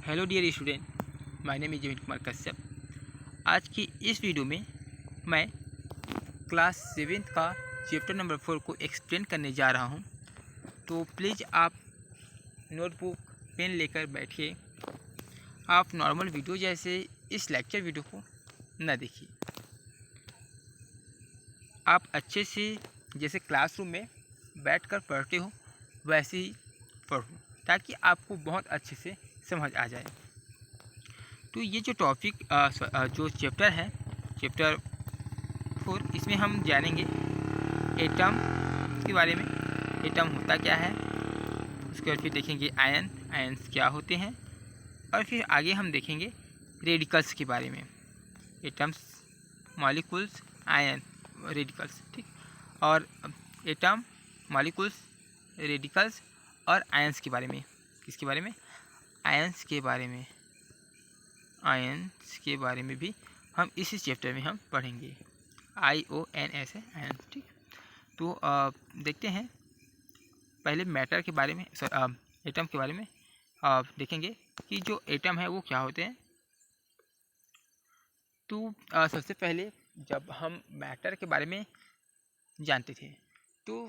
Hello dear student, my name is Zameen Kumar Kashyap. आज की इस वीडियो में मैं क्लास 7th का चैप्टर नंबर 4 को एक्सप्लेन करने जा रहा हूं। तो प्लीज़ आप नोटबुक पेन लेकर बैठिए। आप नॉर्मल वीडियो जैसे इस लेक्चर वीडियो को न देखिए। आप अच्छे से जैसे क्लासरूम में बैठकर पढ़ते हो वैसे ही पढ़ो, ताकि आपको बहुत अच्छे से समझ आ जाए। तो ये जो टॉपिक जो चैप्टर है, चैप्टर 4, इसमें हम जानेंगे एटम के बारे में। एटम होता क्या है, उसके बाद फिर देखेंगे आयन्स क्या होते हैं, और फिर आगे हम देखेंगे रेडिकल्स के बारे में। एटम्स, मॉलिक्यूल्स, आयन, रेडिकल्स, ठीक। और एटम, मॉलिक्यूल्स, रेडिकल्स और आयन्स के बारे में। किसके बारे में? आयन्स के बारे में। आयन्स के बारे में भी हम इसी चैप्टर में हम पढ़ेंगे। IONS है आयन्स, ठीक। तो देखते हैं पहले मैटर के बारे में, एटम के बारे में देखेंगे कि जो एटम है वो क्या होते हैं। तो सबसे पहले जब हम मैटर के बारे में जानते थे तो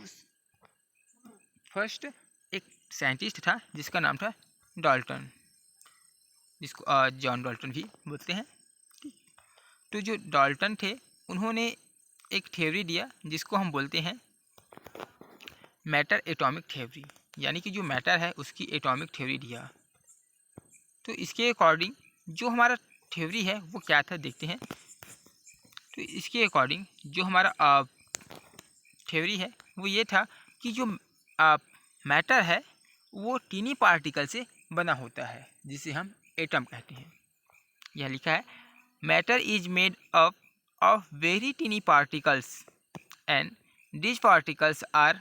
फर्स्ट एक साइंटिस्ट था जिसका नाम था डाल्टन, जिसको जॉन डाल्टन भी बोलते हैं। तो जो डाल्टन थे उन्होंने एक थ्योरी दिया जिसको हम बोलते हैं मैटर एटॉमिक थ्योरी, यानी कि जो मैटर है उसकी एटॉमिक थ्योरी दिया। तो इसके अकॉर्डिंग जो हमारा थ्योरी है वो क्या था, देखते हैं। तो इसके अकॉर्डिंग जो हमारा थ्योरी है वो ये था कि जो मैटर है वो टीनी पार्टिकल से बना होता है, जिसे हम एटम कहते हैं। यह लिखा है, matter is made up of very tiny particles and these particles are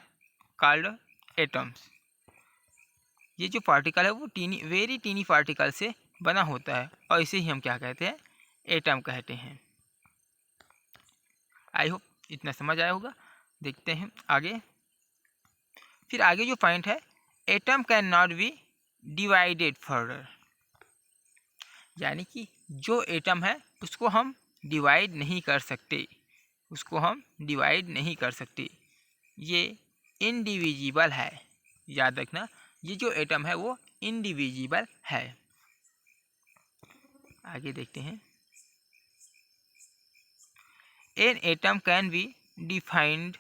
called atoms. ये जो पार्टिकल है वो वेरी टीनी पार्टिकल से बना होता है, और इसे ही हम क्या कहते हैं? एटम कहते हैं। आई होप इतना समझ आया होगा। देखते हैं आगे। फिर आगे जो पॉइंट है, atom can not be divided further, यानी कि जो एटम है उसको हम डिवाइड नहीं कर सकते, उसको हम डिवाइड नहीं कर सकते। ये इनडिविजिबल है, याद रखना। ये जो एटम है वो इनडिविजिबल है। आगे देखते हैं। An atom can be defined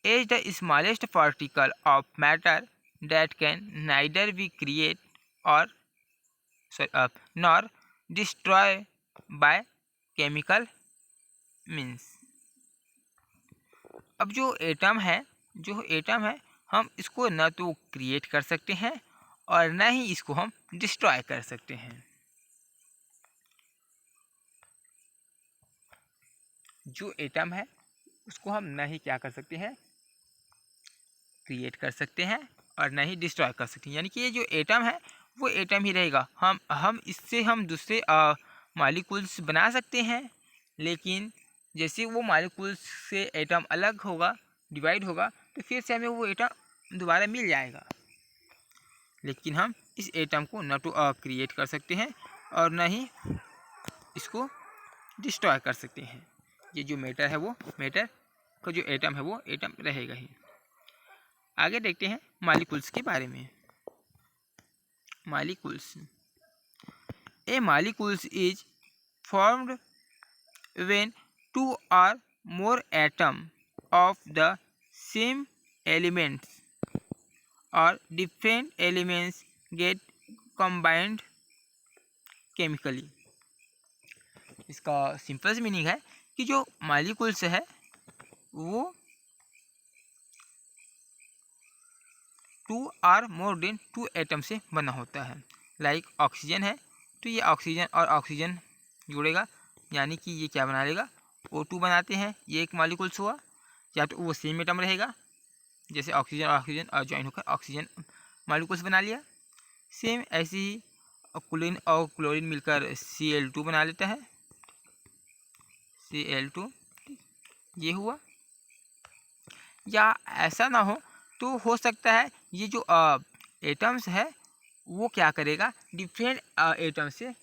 as the smallest particle of matter that can neither be created or nor destroyed by chemical means। अब जो एटम है हम इसको न तो क्रिएट कर सकते हैं और न ही इसको हम डिस्ट्रॉय कर सकते हैं। जो एटम है उसको हम न ही क्या कर सकते हैं? क्रिएट कर सकते हैं और न ही डिस्ट्रॉय कर सकते हैं, यानी कि ये जो एटम है वो एटम ही रहेगा। हम इससे हम दूसरे मॉलिक्यूल्स बना सकते हैं, लेकिन जैसे वो मॉलिक्यूल्स से एटम अलग होगा, डिवाइड होगा, तो फिर से हमें वो एटम दोबारा मिल जाएगा। लेकिन हम इस एटम को न तो क्रिएट कर सकते हैं और न ही इसको डिस्ट्रॉय कर सकते हैं। ये जो मैटर है वो मैटर का जो एटम है वो एटम रहेगा ही। आगे देखते हैं मॉलिक्यूल्स के बारे में। Molecules, a molecules is formed when two और more atom of the same elements और different elements get combined chemically. इसका सिंपल मीनिंग है कि जो मॉलिक्यूल्स है वो 2 और मोर देन 2 एटम से बना होता है। लाइक ऑक्सीजन है तो ये ऑक्सीजन और ऑक्सीजन जुड़ेगा, यानी कि ये क्या बना लेगा? O2 बनाते हैं, ये एक मॉलिक्यूल्स हुआ। या तो वो सेम एटम रहेगा, जैसे ऑक्सीजन और ऑक्सीजन और ज्वाइन होकर ऑक्सीजन मॉलिक्यूल्स बना लिया। सेम ऐसे ही क्लोरीन और क्लोरीन मिलकर Cl2 बना लेता है, Cl2, ये हुआ। या ऐसा ना हो तो हो सकता है ये जो एटम्स है वो क्या करेगा, डिफरेंट एटम से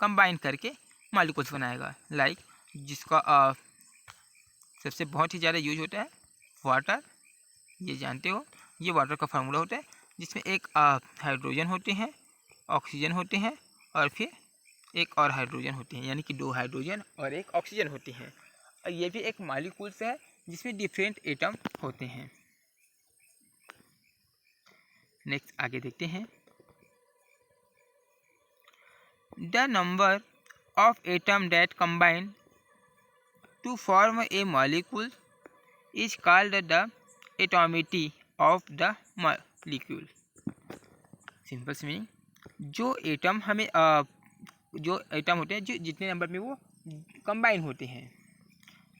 कंबाइन करके मॉलिक्यूल्स बनाएगा। लाइक जिसका सबसे बहुत ही ज़्यादा यूज होता है वाटर, ये जानते हो, ये वाटर का फार्मूला होता है जिसमें एक हाइड्रोजन होते हैं, ऑक्सीजन होते हैं और फिर एक और हाइड्रोजन होते हैं, यानी कि 2 हाइड्रोजन और एक ऑक्सीजन होते हैं। और ये भी एक मॉलिक्यूल्स है जिसमें डिफरेंट एटम होते हैं। नेक्स्ट आगे देखते हैं। The number of atom that combine to form a molecule is called the atomicity of the molecule. Simple सी मीनिंग, जो एटम हमें जो एटम होते हैं जो जितने नंबर में वो कंबाइन होते हैं।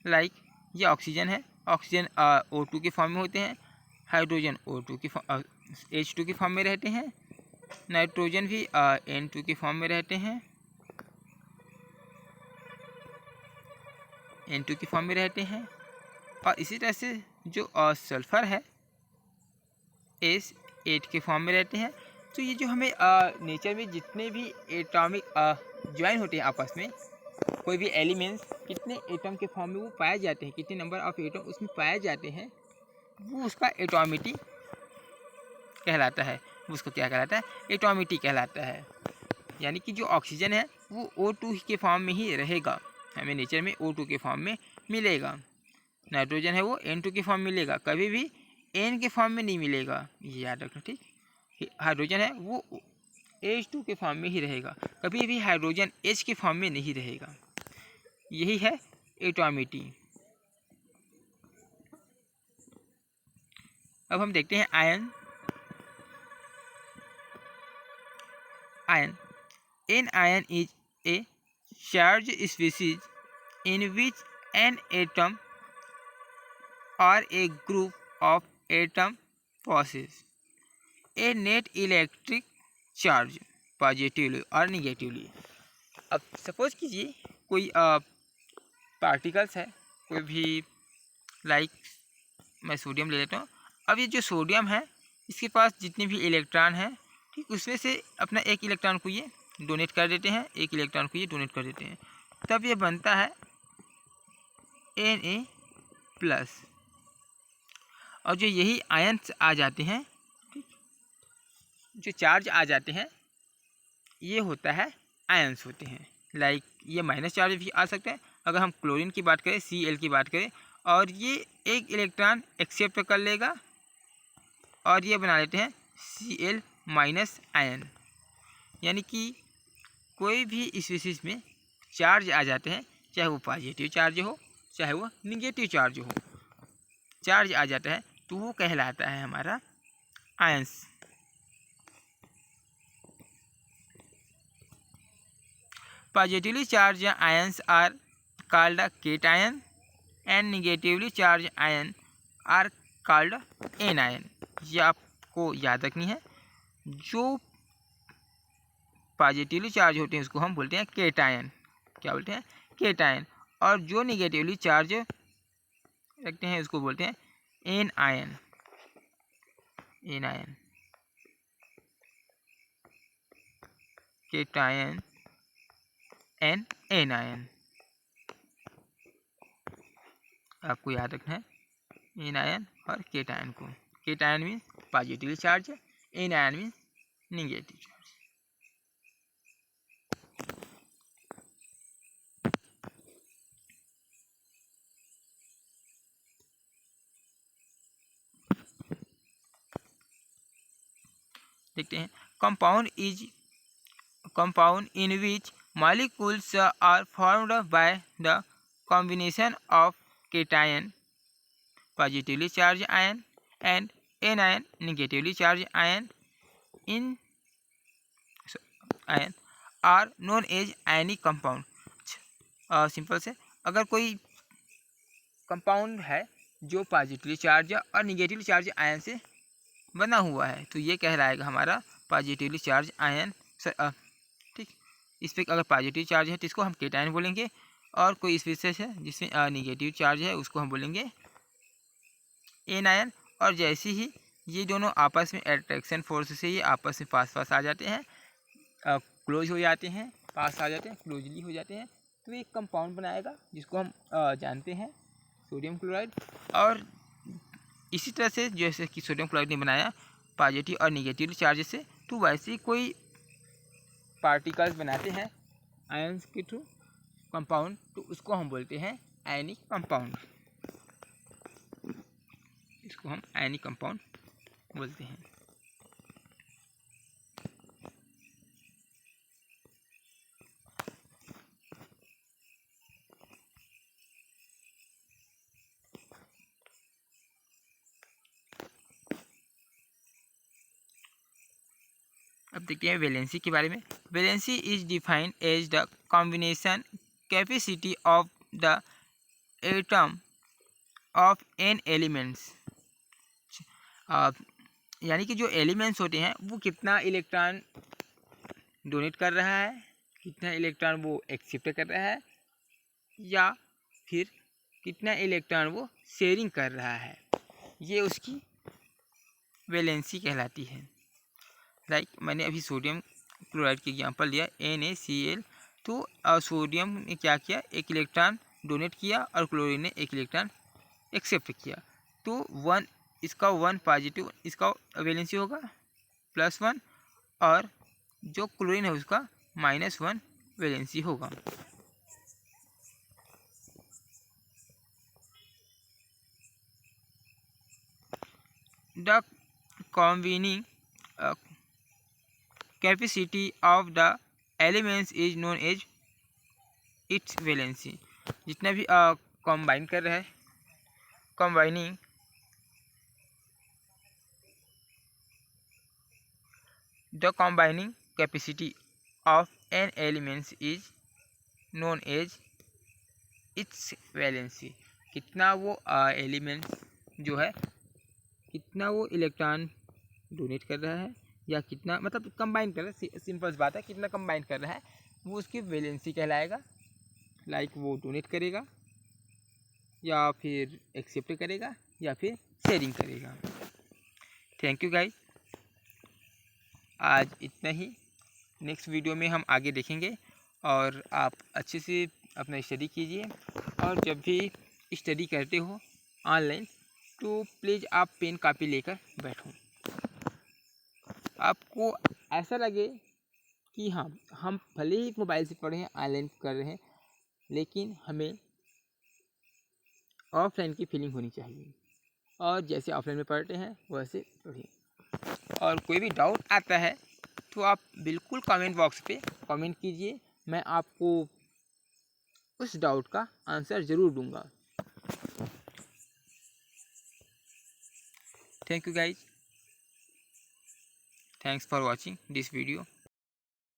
लाइक ये ऑक्सीजन है, ऑक्सीजन O2 के फॉर्म में होते हैं, हाइड्रोजन O2 की H2 के फॉर्म में रहते हैं, नाइट्रोजन भी N2 के फॉर्म में रहते हैं, N2 के फॉर्म में रहते हैं। और इसी तरह से जो सल्फ़र है S8 के फॉर्म में रहते हैं। तो ये जो हमें नेचर में जितने भी एटॉमिक ज्वाइन होते हैं आपस में, कोई भी एलिमेंट्स कितने एटम के फॉर्म में वो पाए जाते हैं, कितने नंबर ऑफ एटम उसमें पाए जाते हैं, वो उसका एटॉमिटी कहलाता है। वो उसको क्या कहलाता है, एटॉमिटी कहलाता है। यानी कि जो ऑक्सीजन है वो O2 के फॉर्म में ही रहेगा, हमें नेचर में O2 के फॉर्म में मिलेगा। नाइट्रोजन है वो N2 के फॉर्म में मिलेगा, कभी भी N के फॉर्म में नहीं मिलेगा, ये याद रखना, ठीक। हाइड्रोजन है वो H2 के फॉर्म में ही रहेगा, कभी भी हाइड्रोजन H के फॉर्म में नहीं रहेगा। यही है एटॉमिटी। अब हम देखते हैं ion. Ion, an ion is a charge species in which an atom और a group of atom possess a net electric charge positively और निगेटिवली। अब सपोज कीजिए कोई पार्टिकल्स है, कोई भी, लाइक मैं सोडियम ले लेता हूँ। अब ये जो सोडियम है इसके पास जितने भी इलेक्ट्रॉन हैं, ठीक, उसमें से अपना एक इलेक्ट्रॉन को ये डोनेट कर देते हैं, एक इलेक्ट्रॉन को ये डोनेट कर देते हैं, तब ये बनता है Na+। और जो यही आयन्स आ जाते हैं, ठीक, जो चार्ज आ जाते हैं, ये होता है आयन्स होते हैं। लाइक ये माइनस चार्ज भी आ सकते हैं। अगर हम क्लोरीन की बात करें, Cl की बात करें, और ये एक इलेक्ट्रॉन एक्सेप्ट कर लेगा और ये बना लेते हैं Cl- आयन। यानी कि कोई भी स्पीसीज में चार्ज आ जाते हैं, चाहे वो पॉजिटिव चार्ज हो चाहे वो निगेटिव चार्ज हो, चार्ज आ जाता है तो वो कहलाता है हमारा ions. Positively charged ions are called cation and negatively charged ions are called anion। ये आपको याद रखनी है। जो पॉजिटिवली चार्ज होते हैं उसको हम बोलते हैं केटायन। क्या बोलते हैं? केटायन। और जो निगेटिवली चार्ज रखते हैं उसको बोलते हैं anion. Anion, cation and anion, आपको याद रखना है एनायन और केटायन को। Cation means positively charge, anion means negative charge. देखते हैं compound in which molecules are formed by the combination of cation positively charged ion and anion negatively charged ion are known as ionic compound। Simple से, अगर कोई compound है जो positively charge और negatively charge ion से बना हुआ है तो ये कहलाएगा हमारा पॉजिटिवली चार्ज आयन। ठीक, इस पर अगर पॉजिटिव चार्ज है तो इसको हम केटायन बोलेंगे, और कोई स्पीसीज है जिसमें निगेटिव चार्ज है उसको हम बोलेंगे एनायन। और जैसे ही ये दोनों आपस में अट्रैक्शन फोर्स से ये आपस में पास पास आ जाते हैं, क्लोज हो जाते हैं, पास आ जाते हैं, क्लोजली हो जाते हैं, तो एक कंपाउंड बनाएगा जिसको हम जानते हैं सोडियम क्लोराइड। और इसी तरह से जैसे कि सोडियम क्लोराइड ने बनाया पॉजिटिव और निगेटिव चार्ज से, तो वैसे ही कोई पार्टिकल्स बनाते हैं आयंस के थ्रू कंपाउंड, तो उसको हम बोलते हैं आयनिक कंपाउंड। इसको हम आयनिक कंपाउंड बोलते हैं। अब देखते हैं वैलेंसी के बारे में। Valency is defined as the combination capacity of the atom of an elements. यानी कि जो एलिमेंट्स होते हैं वो कितना इलेक्ट्रॉन डोनेट कर रहा है, कितना इलेक्ट्रॉन वो एक्सेप्ट कर रहा है, या फिर कितना इलेक्ट्रॉन वो शेयरिंग कर रहा है, ये उसकी वैलेंसी कहलाती है। लाइक मैंने अभी सोडियम क्लोराइड की एग्जांपल लिया NaCl, तो सोडियम ने क्या किया, एक इलेक्ट्रॉन डोनेट किया और क्लोरीन ने एक इलेक्ट्रॉन एक्सेप्ट किया, तो वन इसका वन पॉजिटिव, इसका वैलेंसी होगा +1, और जो क्लोरीन है उसका -1 वैलेंसी होगा। The combining capacity of the elements is known as its valency. जितना भी कंबाइन कर रहा है, combining the combining capacity of an elements is known as its valency. कितना वो एलिमेंट्स जो है, कितना वो इलेक्ट्रॉन डोनेट कर रहा है, या कितना मतलब कंबाइन कर रहा है, सिंपल सी बात है, कितना कंबाइन कर रहा है वो उसकी वैलेंसी कहलाएगा। लाइक वो डोनेट करेगा, या फिर एक्सेप्ट करेगा, या फिर शेयरिंग करेगा। थैंक यू गाइस, आज इतना ही। नेक्स्ट वीडियो में हम आगे देखेंगे, और आप अच्छे से अपना स्टडी कीजिए, और जब भी स्टडी करते हो ऑनलाइन तो प्लीज़ आप पेन कापी लेकर बैठो। आपको ऐसा लगे कि हाँ, हम भले ही मोबाइल से पढ़े हैं, ऑनलाइन कर रहे हैं, लेकिन हमें ऑफलाइन की फीलिंग होनी चाहिए, और जैसे ऑफलाइन में पढ़ते हैं वैसे पढ़िए। और कोई भी डाउट आता है तो आप बिल्कुल कमेंट बॉक्स पे कमेंट कीजिए, मैं आपको उस डाउट का आंसर ज़रूर दूंगा। Thank you guys, thanks for watching this video.